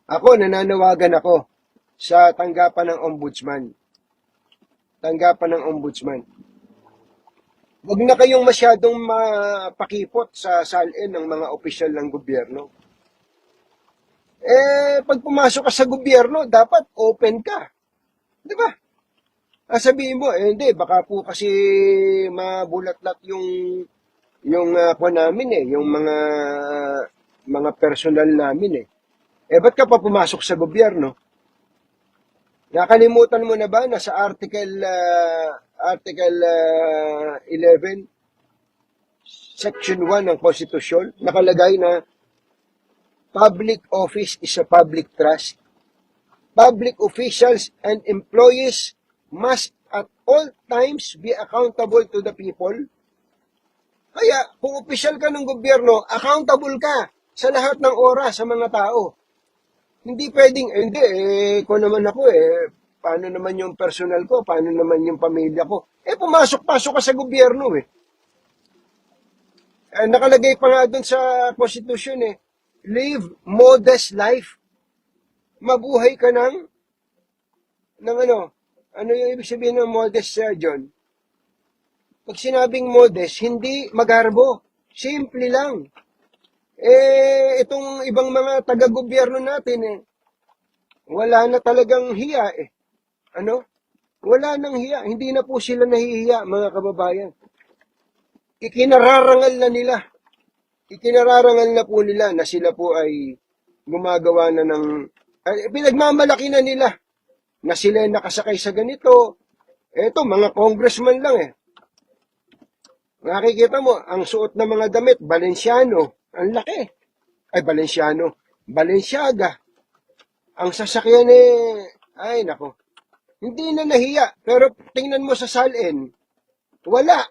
Ako, nananawagan ako sa tanggapan ng ombudsman. Tanggapan ng ombudsman. Huwag na kayong masyadong mapakipot sa salin ng mga opisyal ng gobyerno. Pag pumasok ka sa gobyerno, dapat open ka. Di ba? Sabihin mo, hindi, baka po kasi mabulat-lat yung ako namin yung mga personal namin ba't ka pa pumasok sa gobyerno? Nakalimutan mo na ba na sa Article 11, Section 1 ng Konstitusyon, nakalagay na public office is a public trust. Public officials and employees must at all times be accountable to the people. Kaya, kung opisyal ka ng gobyerno, accountable ka sa lahat ng oras sa mga tao. Hindi pwedeng, hindi, ko naman ako, paano naman yung personal ko, paano naman yung pamilya ko. Pumasok-pasok ka sa gobyerno nakalagay pa nga dun sa Constitution live modest life. Mabuhay ka ng ano yung ibig sabihin ng modest, John? Pag sinabing modest, hindi magarbo. Simple lang. Itong ibang mga taga-gobyerno natin, wala na talagang hiya Wala nang hiya. Hindi na po sila nahihiya, mga kababayan. Ikinararangal na po nila na sila po ay gumagawa na pinagmamalaki na nila na sila ay nakasakay sa ganito. Eto, mga congressman lang Nakikita mo, ang suot ng mga damit, Balenciano. Ang laki. Balenciaga. Ang sasakyan ay nako. Hindi na nahiya. Pero tingnan mo sa salin, wala.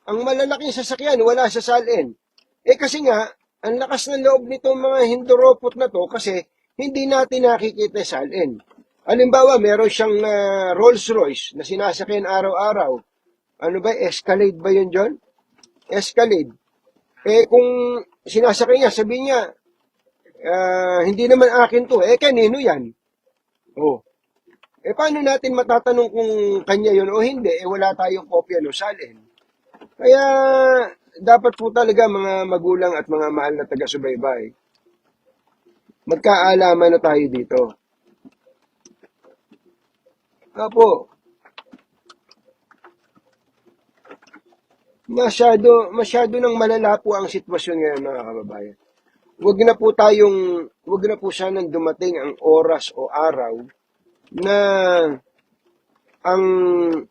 Ang malalaking sasakyan, wala sa salin. Kasi nga, ang lakas ng loob nitong mga hinduropot na to kasi hindi natin nakikita salin. Halimbawa, meron siyang Rolls Royce na sinasakyan araw-araw. Ano ba, Escalade ba yun, John? Escalade. Kung sinasakay niya, sabi niya, hindi naman akin to. Kanino yan? Paano natin matatanong kung kanya yun o hindi? Wala tayong kopya no salin. Kaya, dapat po talaga mga magulang at mga mahal na taga-subaybay, magkaalaman na tayo dito. Opo. Masyado nang malala po ang sitwasyon ngayon, mga kababayan. Huwag na po sanang dumating ang oras o araw na ang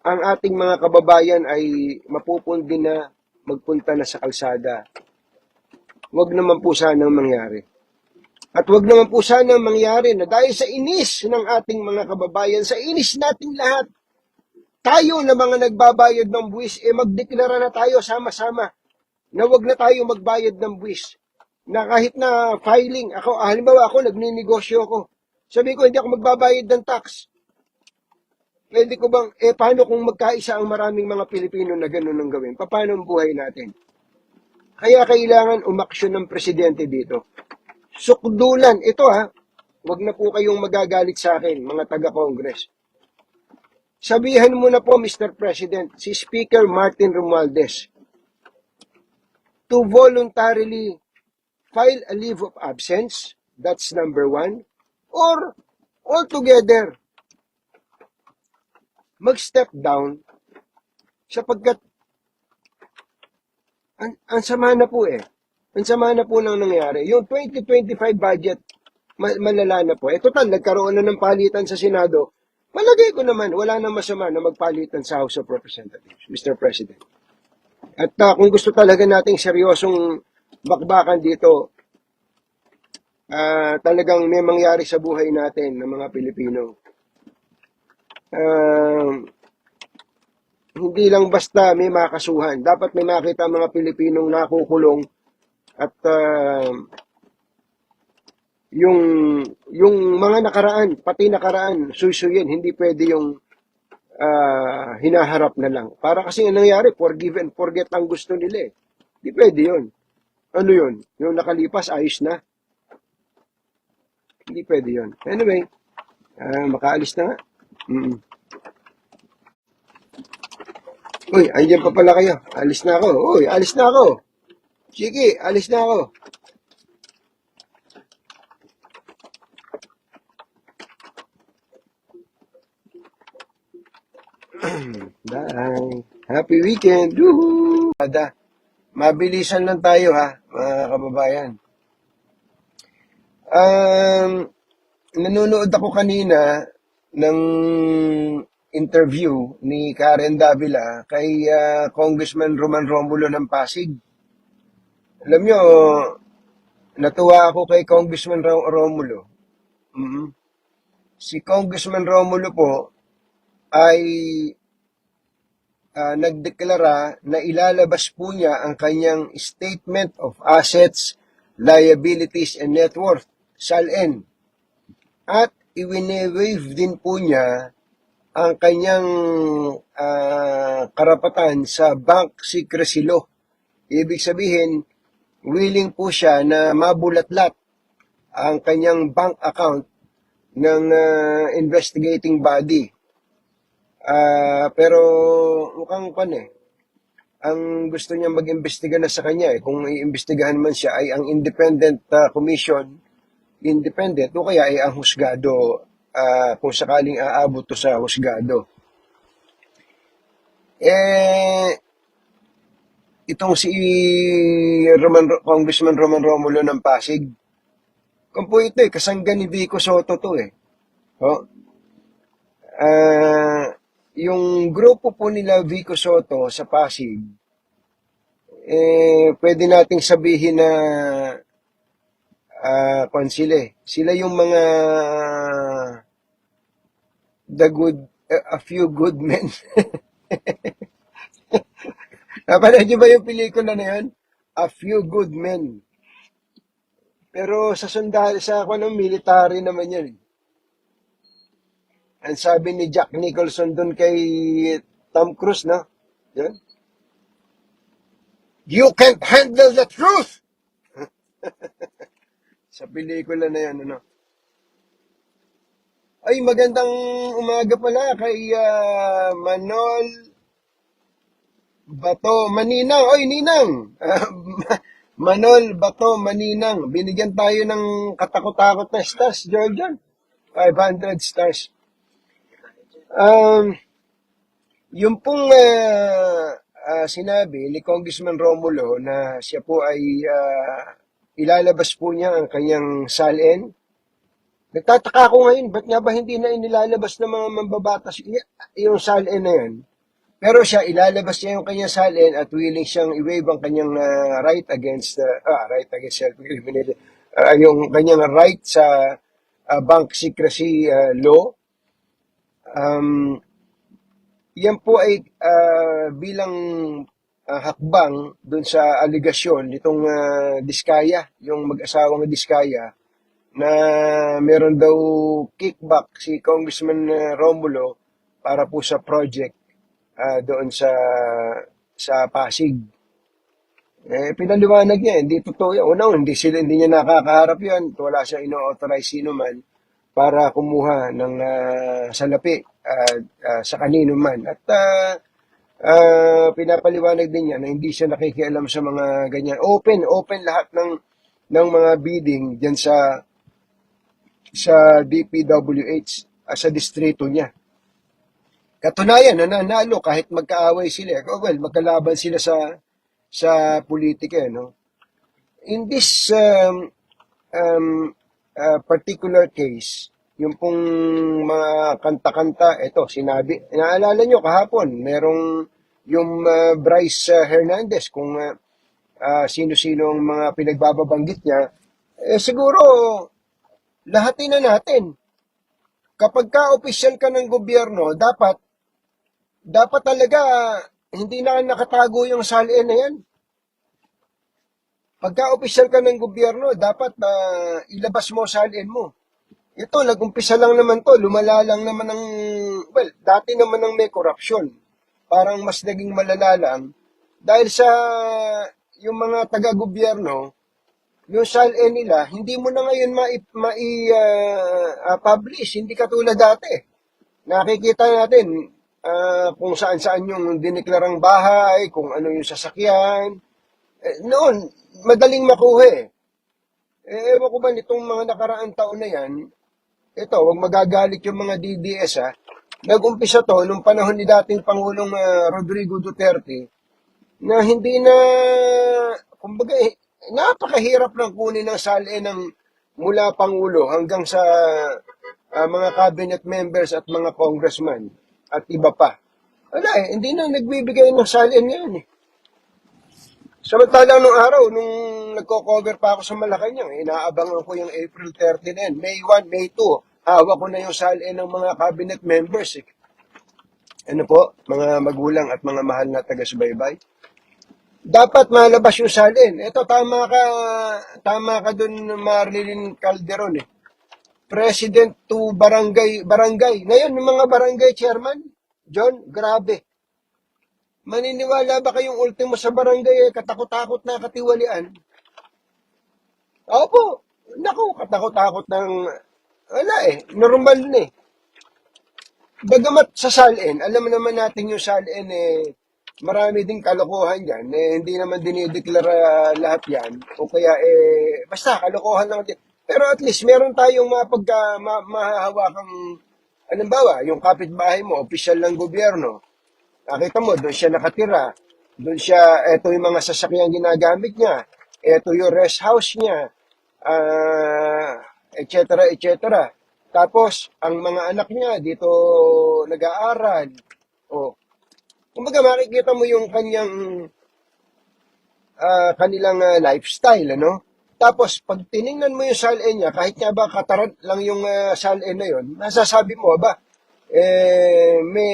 ating mga kababayan ay mapupundi na magpunta na sa kalsada. Huwag naman po sanang mangyari. At huwag naman po sanang mangyari na dahil sa inis ng ating mga kababayan, sa inis nating lahat, tayo na mga nagbabayad ng buwis, magdeklara na tayo sama-sama na huwag na tayo magbayad ng buwis. Na kahit na filing, halimbawa ako, nagninegosyo ako. Sabi ko, hindi ako magbabayad ng tax. Pwede ko bang, paano kung magkaisa ang maraming mga Pilipino na gano'n ang gawin? Paano ang buhay natin? Kaya kailangan umaksyon ng presidente dito. Sukdulan, ito huwag na po kayong magagalit sa akin, mga taga-Congress. Sabihan mo na po, Mr. President, si Speaker Martin Romualdez to voluntarily file a leave of absence, that's number 1, or altogether, mag-step down sapagkat ang sama na po Ang sama na po nang nangyari. Yung 2025 budget, malala na po. Total, nagkaroon na ng palitan sa Senado. Malagay ko naman, wala nang masama na magpalitan sa House of Representatives, Mr. President. At kung gusto talaga nating seryosong bakbakan dito, talagang may mangyari sa buhay natin ng mga Pilipino. Hindi lang basta may makasuhan. Dapat may makita mga Pilipinong nakukulong at yung mga nakaraan, pati nakaraan, susuyin, hindi pwede yung hinaharap na lang. Para kasi ang nangyari, forgive and forget ang gusto nila Hindi pwede yun. Ano yun? Yung nakalipas, ayos na. Hindi pwede yun. Anyway, makaalis na nga. Mm. Uy, andyan pa pala kayo. Alis na ako. Uy, alis na ako. Sige, alis na ako. Bye. Happy weekend. Woohoo! Mabilisan lang tayo ha, mga kababayan. Nanonood ako kanina ng interview ni Karen Davila kay Congressman Roman Romulo ng Pasig. Alam nyo, natuwa ako kay Congressman Romulo. Mhm. Si Congressman Romulo po ay nagdeklara na ilalabas po niya ang kanyang Statement of Assets, Liabilities, and Net Worth, SALN. At iwine-waive din po niya ang kanyang karapatan sa bank secrecy law. Ibig sabihin, willing po siya na mabulatlat ang kanyang bank account ng investigating body. Pero mukhang ang gusto niya mag-imbestiga na sa kanya kung iimbestigahan man siya ay ang independent commission, independent o kaya ay ang husgado kung sakaling aabot to sa husgado. Itong si Congressman Roman Romulo ng Pasig, kung po ito kasangga ni Vico Soto to yung grupo po nila Vico Soto sa Pasig, pwede nating sabihin na sila yung mga a few good men. Napanood niyo ba yung pelikula na yun? A Few Good Men. Pero sa military naman yun. Ang sabi ni Jack Nicholson doon kay Tom Cruise, no? Yun? You can't handle the truth! Sa pelikula na yan, ano? Ay, magandang umaga pala kay Manol Bato Maninang. Oy, Ninang! Manol Bato Maninang. Binigyan tayo ng katakot-takot na stars, Jordan. 500 stars. Yung pong sinabi ni Congressman Romulo na siya po ay ilalabas po niya ang kanyang SALN. Nagtataka ako ngayon, ba't nga ba hindi na inilalabas ng mga mambabatas yung SALN na yan? Pero siya, ilalabas niya yung kanyang SALN at willing siyang i-waive ang kanyang right against self-incrimination, yung kanyang right sa bank secrecy law. Yan po ay bilang hakbang dun sa aligasyon nitong Diskaya, yung mag-asawang Diskaya, na meron daw kickback si Congressman Romulo para po sa project doon sa Pasig. Pinaliwanag niya, hindi totoo yan. Hindi niya nakakaharap yan. Wala siya ino-authorize sino man para kumuha ng salapi sa kanino man. At pinapaliwanag din niya na hindi siya nakikialam sa mga ganyan. Open lahat ng mga bidding diyan sa DPWH sa distrito niya. Katunayan, nananalo kahit magkaaway sila. Well, magkalaban sila sa politika, no? In this particular case, yung pong mga kanta-kanta, naalala nyo kahapon, merong yung Bryce Hernandez, kung sino-sino ang mga pinagbababanggit niya, siguro, lahatin na natin. Kapag ka-opisyal ka ng gobyerno, dapat talaga hindi na nakatago yung SALN na yan. Pagka-opisyal ka ng gobyerno, dapat ilabas mo SALN mo. Ito, nag-umpisa lang naman to, lumala lang naman dati naman ng may korupsyon. Parang mas naging malala lang dahil sa yung mga taga-gobyerno yung SALN nila, hindi mo na ngayon publish, hindi katulad dati. Nakikita natin kung saan-saan yung dineklarang bahay, kung ano yung sasakyan. Noon, madaling makuha eh. Ewan ko ba nitong mga nakaraang taon na yan, ito, wag magagalit yung mga DDS ha. Nag-umpisa to nung panahon ni dating Pangulong Rodrigo Duterte na hindi na, kumbaga, napakahirap lang kunin ng SALN ng mula Pangulo hanggang sa mga cabinet members at mga congressman at iba pa. Wala eh, hindi na nagbibigay ng SALN ngayon eh. Samantalang nung araw, nung nagko-cover pa ako sa Malacanang, inaabangan ko yung April 30 na yan. May 1, May 2, hawak ko na yung SALN ng mga cabinet members eh. Ano po, mga magulang at mga mahal na taga-subaybay. Dapat malabas yung SALN. Ito, tama ka dun, Marilyn Calderon eh. President to barangay. Ngayon, yung mga barangay chairman, John, grabe. Maniniwala ba kayong ultimo sa barangay katakot-takot na katiwalian? Opo. Naku, katakot-takot ng wala eh. Normal na eh. Bagamat sa SALN, alam naman natin yung SALN marami ding kalokohan dyan. Hindi naman dinideklara lahat yan. O kaya basta kalokohan lang din. Pero at least meron tayong mahahawakang, halimbawa, yung kapitbahay mo, opisyal ng gobyerno. Nakita mo, doon siya nakatira. Doon siya, eto yung mga sasakyan ginagamit niya. Eto yung rest house niya. Et cetera, et cetera. Tapos, ang mga anak niya dito nag-aaral. O, kumbaga makikita mo yung kanilang lifestyle, ano? Tapos, pag tiningnan mo yung SALN niya, kahit nga ba kataran lang yung SALN na yun, masasabi mo, ba, may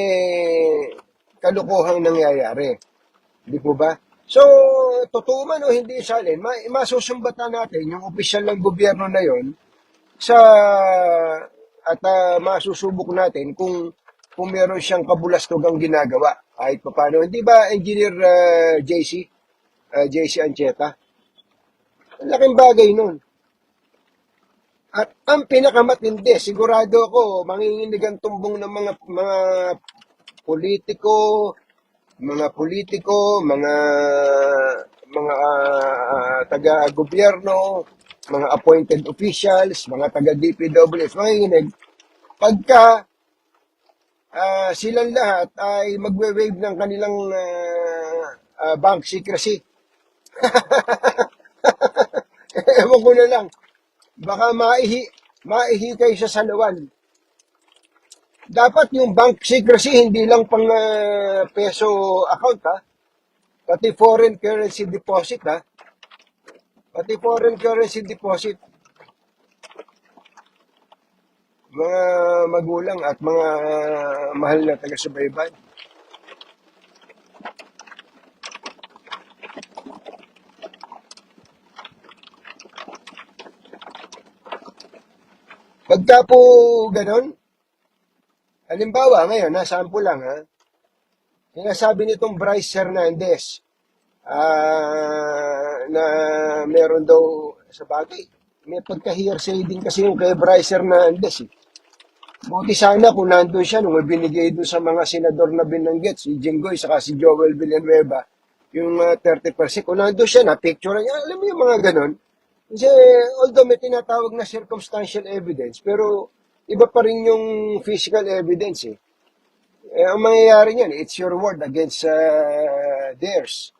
kalukuhang nangyayari. Di po ba? So, totoo man o hindi SALN, masusumbatan natin yung opisyal ng gobyerno na yon sa at masusubok natin kung meron siyang kabulastugang ginagawa kahit paano. Hindi ba, Engineer JC Ancheta? Ang laking bagay nun. At ang pinakamatindi, sigurado ako, manginginig ang tumbong ng mga politiko, mga taga-gobyerno, mga appointed officials, mga taga-DPWH, manginginig, pagka silang lahat ay magwe-wave ng kanilang bank secrecy. Ewan ko na lang, baka maihi kayo sa salawan. Dapat yung bank secrecy hindi lang pang peso account ha, pati foreign currency deposit ha, pati foreign currency deposit. Mga magulang at mga mahal na taga-subaybay. Pagka po ganon, halimbawa ngayon, sample lang ha, sinasabi nitong Bryce Hernandez na meron daw sa bagay. May pagka-hearsay din kasi yung kay Bryce Hernandez. Buti sana kung nandun siya nung binigay doon sa mga senador na binanggit, si Jinggoy saka si Joel Villanueva, yung 30%. Kung nandun siya, na-picture niya. Alam mo yung mga ganon. Kasi although may tinatawag na circumstantial evidence, pero iba pa rin yung physical evidence eh. Ang mangyayari niyan, it's your word against theirs.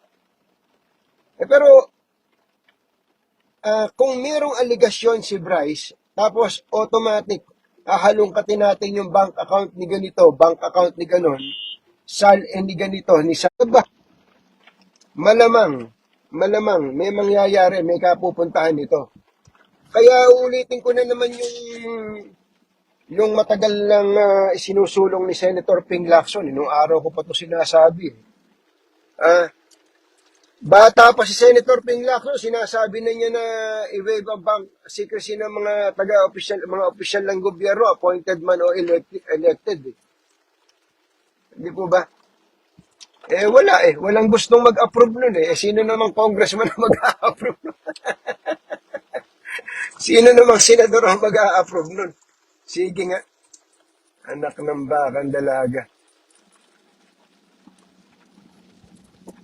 Pero kung mayroong aligasyon si Bryce, tapos automatic, hahalungkatin natin yung bank account ni ganito, bank account ni ganon, SALN ni ganito, ni SALN ba? Malamang, may mangyayari, may kapupuntahan nito. Kaya ulitin ko na naman yung matagal lang isinusulong ni Senator Ping Lacson, nung araw ko pa ito sinasabi. Bata pa si Senator Ping Lacson, sinasabi na niya na i-waive ang bank secrecy ng mga mga opisyal ng gobyerno, appointed man o elected. Hindi po ba? Wala walang gustong mag-approve nun. Sino namang congressman na mag-approve nun? Sino namang senador ang mag-a-approve nun? Sige nga, anak ng bakang dalaga.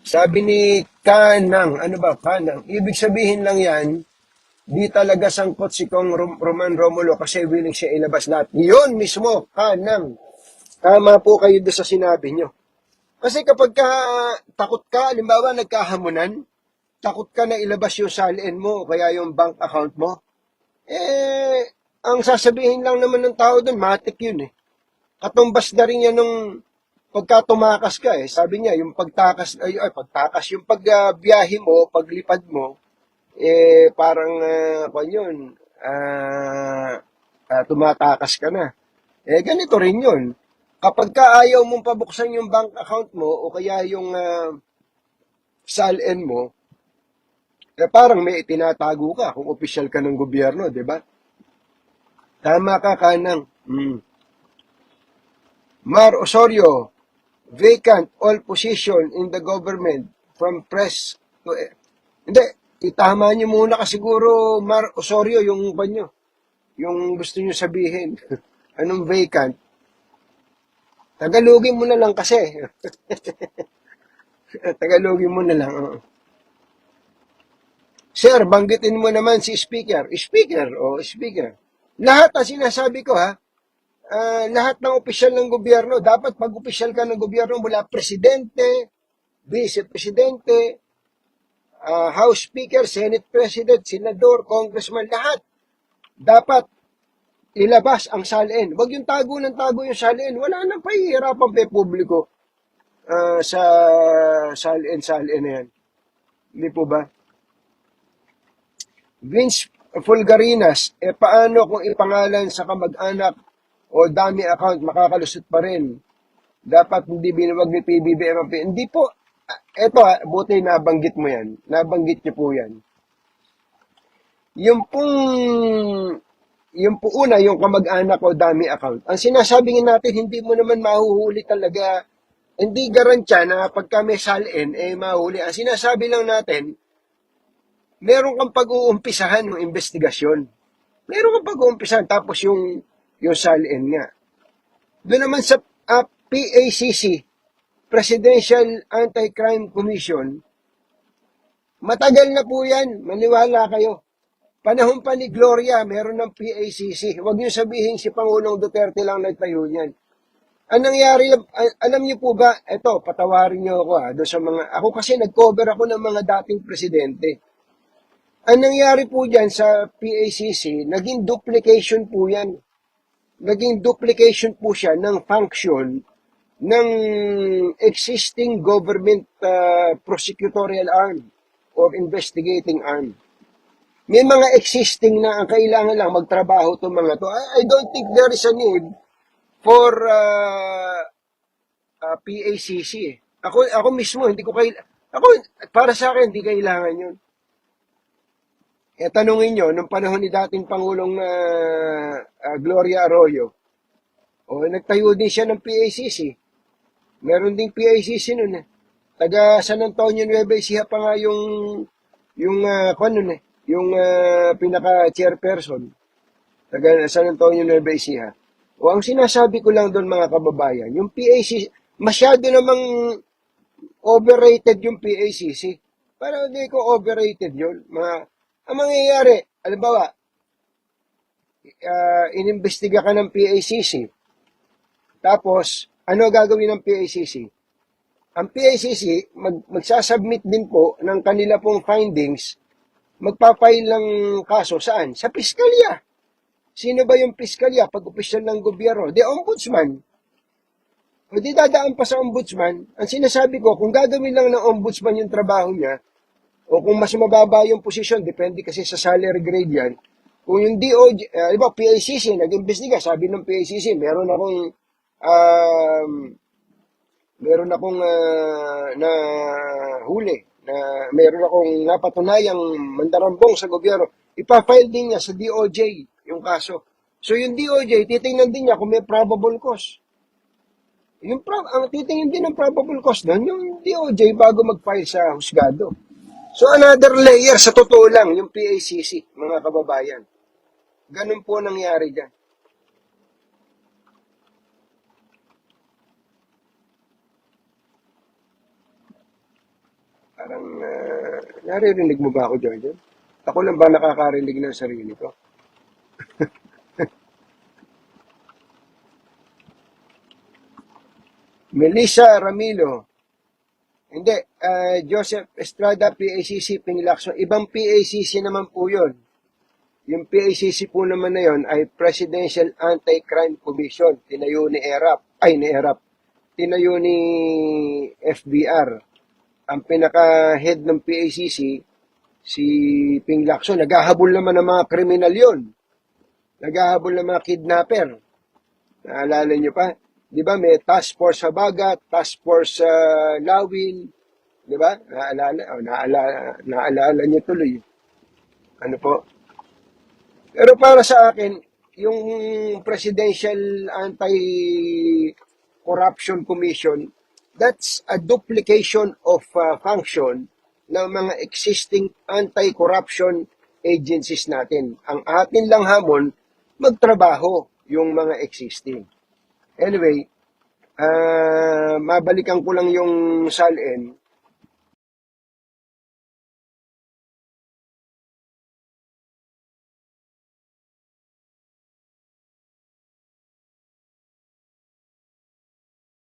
Sabi ni Kanang, ano ba, Kanang, ibig sabihin lang yan, di talaga sangkot si Kong Roman Romulo kasi willing siya ilabas lahat. Yun mismo, Kanang. Tama po kayo doon sa sinabi nyo. Kasi kapag takot ka, halimbawa nagkahamunan, takot ka na ilabas yung salin mo o kaya yung bank account mo, ang sasabihin lang naman ng tao doon, matik yun eh. Katumbas na rin yan nung pagka tumakas ka eh. Sabi niya, yung pagtakas, yung pagbiyahe mo, paglipad mo, parang, yun, tumatakas ka na. Ganito rin yun. Kapag ka ayaw mong pabuksan yung bank account mo o kaya yung salin mo, parang may itinatago ka kung opisyal ka ng gobyerno, di ba? Tama ka, Kanang. Mar Osorio, vacant all position in the government from press to... Hindi, itama niyo muna ka siguro, Mar Osorio, yung banyo. Yung gusto niyo sabihin. Anong vacant? Tagalogin mo na lang kasi. Tagalogin mo na lang. Sir, banggitin mo naman si Speaker. Speaker, Speaker. Lahat ang sinasabi ko ha, lahat ng opisyal ng gobyerno, dapat pag opisyal ka ng gobyerno mula presidente, vice presidente, House Speaker, Senate President, Senador, Congressman, lahat, dapat ilabas ang salin. Huwag yung tago ng tago yung salin. Wala nang pahihirapan pa publiko sa salin na yan. Hindi po ba? Vince Fulgarinas, paano kung ipangalan sa kamag-anak o dami account, makakalusot pa rin? Dapat hindi binuwag ni PBBM. Hindi po. Eto buti nabanggit mo yan. Nabanggit niyo po yan. Yung po una, yung kamag-anak o dami account. Ang sinasabi natin, hindi mo naman mahuhuli talaga. Hindi garantya na pagka may salin, mahuhuli. Ang sinasabi lang natin, meron kang pag-uumpisahan ng investigasyon. Meron kang pag-uumpisahan, tapos yung salin nga. Doon naman sa PACC, Presidential Anti-Crime Commission, matagal na po yan, maniwala kayo. Panahon pa ni Gloria, meron ng PACC. Huwag niyo sabihin si Pangulong Duterte lang nagtayo niyan. Ang nangyari, alam niyo po ba, eto, patawarin niyo ako doon sa ako kasi nag-cover ako ng mga dating presidente. Ang nangyari po dyan sa PACC, naging duplication po yan. Naging duplication po siya ng function ng existing government prosecutorial arm or investigating arm. May mga existing na ang kailangan lang magtrabaho itong mga to. I don't think there is a need for PACC. Ako mismo, hindi ko para sa akin, hindi kailangan yun. Tanungin nyo, nung panahon ni dating Pangulong Gloria Arroyo, nagtayo din siya ng PACC. Meron ding PACC nun Taga San Antonio, Nueva Ecija pa nga yung pinaka-chairperson. Taga San Antonio, Nueva Ecija. Ang sinasabi ko lang doon mga kababayan, yung PACC, masyado namang overrated yung PACC. Parang hindi ko overrated yun. Ang mangyayari, halimbawa, inimbestiga ka ng PACC. Tapos, ano gagawin ng PACC? Ang PACC, magsasubmit din po ng kanila pong findings, magpapile ng kaso saan? Sa piskalya. Sino ba yung piskalya pag opisyal ng gobyerno? The ombudsman. O di dadaan pa sa ombudsman. Ang sinasabi ko, kung gagawin lang ng ombudsman yung trabaho niya, o kung mas mababa yung posisyon, depende kasi sa salary grade yan. Kung yung DOJ, PACC, nag-imbestiga, sabi ng PACC, meron akong na huli, meron akong napatunayang mandarambong sa gobyerno, ipafile din niya sa DOJ yung kaso. So yung DOJ, titingnan din niya kung may probable cause. Ang titingin din ng probable cause doon, yung DOJ bago mag-file sa husgado. So another layer, sa totoo lang, yung PACC, mga kababayan. Ganun po nangyari dyan. Parang, naririnig mo ba ako, Jordan? Ako lang ba nakakarinig ng sarili ko? Melissa Ramilo. Hindi, Joseph Estrada, PACC, Pinglacson. Ibang PACC naman po yun. Yung PACC po naman na yun ay Presidential Anti-Crime Commission. Tinayo ni ERAP. Tinayo ni FBR. Ang pinaka-head ng PACC, si Ping Lacson. Naghahabol naman ng mga kriminal yun. Naghahabol ng mga kidnapper. Naalala nyo pa? Di ba may task force sa Bagat, task force sa Lawin, di ba? Naalala nyo tuloy. Ano po? Pero para sa akin, yung Presidential Anti-Corruption Commission, that's a duplication of function ng mga existing anti-corruption agencies natin. Ang atin lang hamon, magtrabaho yung mga existing. Anyway, mabalikan ko lang yung SALN.